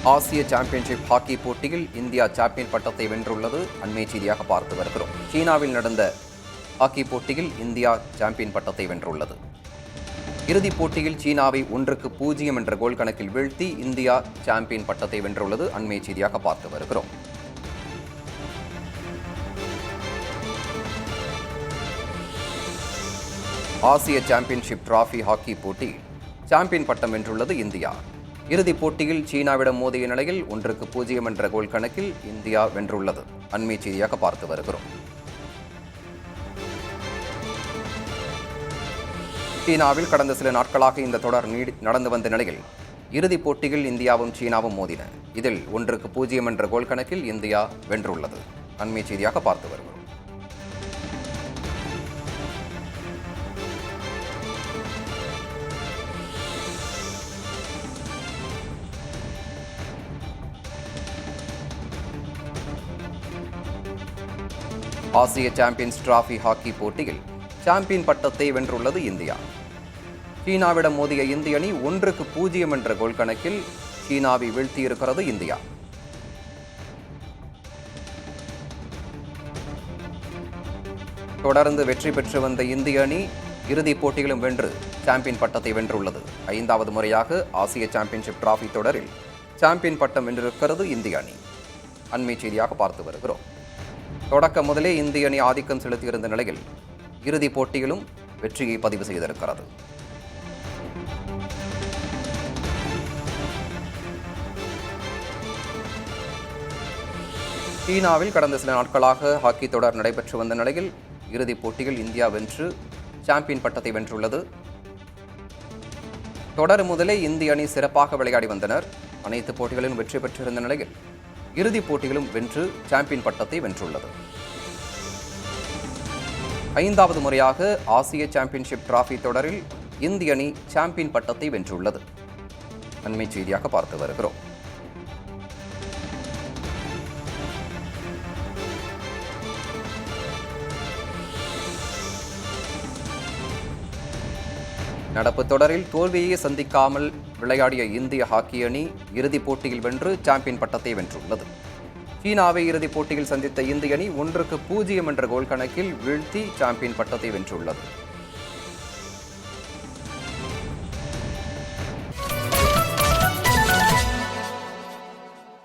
ஆசிய championship hockey போட்டியில் India champion பட்டத்தை வென்றுள்ளது. அண்மை செய்தியாக பார்த்து வருகிறோம். சீனாவில் நடந்த ஹாக்கி போட்டியில் இந்தியா சாம்பியன் பட்டத்தை வென்றுள்ளது. இறுதிப் போட்டியில் சீனாவை 1-0 என்ற கோல் கணக்கில் வீழ்த்தி இந்தியா சாம்பியன் பட்டத்தை வென்றுள்ளது. அண்மை செய்தியாக பார்த்து வருகிறோம். ஆசிய சாம்பியன்ஷிப் டிராபி ஹாக்கி போட்டியில் சாம்பியன் பட்டம் வென்றுள்ளது இந்தியா. இறுதிப் போட்டியில் சீனாவிடம் மோதிய நிலையில் 1-0 என்ற கோல் கணக்கில் இந்தியா வென்றுள்ளது. அண்மை செய்தியாக பார்த்து வருகிறோம். சீனாவில் கடந்த சில நாட்களாக இந்த தொடர் நடந்து வந்த நிலையில் இறுதிப் போட்டியில் இந்தியாவும் சீனாவும் மோதின. இதில் 1-0 என்ற கோல் கணக்கில் இந்தியா வென்றுள்ளது. அண்மை செய்தியாக பார்த்து வருகிறோம். ஆசிய சாம்பியன்ஸ் டிராபி ஹாக்கி போட்டியில் சாம்பியன் பட்டத்தை வென்றுள்ளது இந்தியா. சீனாவிடம் மோதிய இந்திய அணி 1-0 என்ற கோல் கணக்கில் சீனாவை வீழ்த்தியிருக்கிறது இந்தியா. தொடர்ந்து வெற்றி பெற்று வந்த இந்திய அணி இறுதிப் போட்டியிலும் வென்று சாம்பியன் பட்டத்தை வென்றுள்ளது. 5வது முறையாக ஆசிய சாம்பியன்ஷிப் டிராபி தொடரில் சாம்பியன் பட்டம் வென்றிருக்கிறது இந்திய அணி. அண்மை செய்தியாக பார்த்து வருகிறோம். தொடக்க முதலே இந்திய அணி ஆதிக்கம் செலுத்தியிருந்த நிலையில் இறுதிப் போட்டியிலும் வெற்றியை பதிவு செய்திருக்கிறது. சீனாவில் கடந்த சில நாட்களாக ஹாக்கி தொடர் நடைபெற்று வந்த நிலையில் இறுதிப் போட்டியில் இந்தியா வென்று சாம்பியன் பட்டத்தை வென்றுள்ளது. தொடர் முதலே இந்திய அணி சிறப்பாக விளையாடி வந்தனர். அனைத்து போட்டிகளிலும் வெற்றி பெற்றிருந்த நிலையில் இறுதிப் போட்டிகளும் வென்று சாம்பியன் பட்டத்தை வென்றுள்ளது. 5வது முறையாக ஆசிய சாம்பியன்ஷிப் டிராபி தொடரில் இந்திய அணி சாம்பியன் பட்டத்தை வென்றுள்ளது. அண்மை செய்தியாக பார்த்து வருகிறோம். நடப்பு தொடரில் தோல்வியை சந்திக்காமல் விளையாடிய இந்திய ஹாக்கி அணி இறுதிப் போட்டியில் வென்று சாம்பியன் பட்டத்தை வென்றுள்ளது. சீனாவை இறுதிப் போட்டியில் சந்தித்த இந்திய அணி 1-0 என்ற கோல் கணக்கில் வீழ்த்தி சாம்பியன் பட்டத்தை வென்றுள்ளது.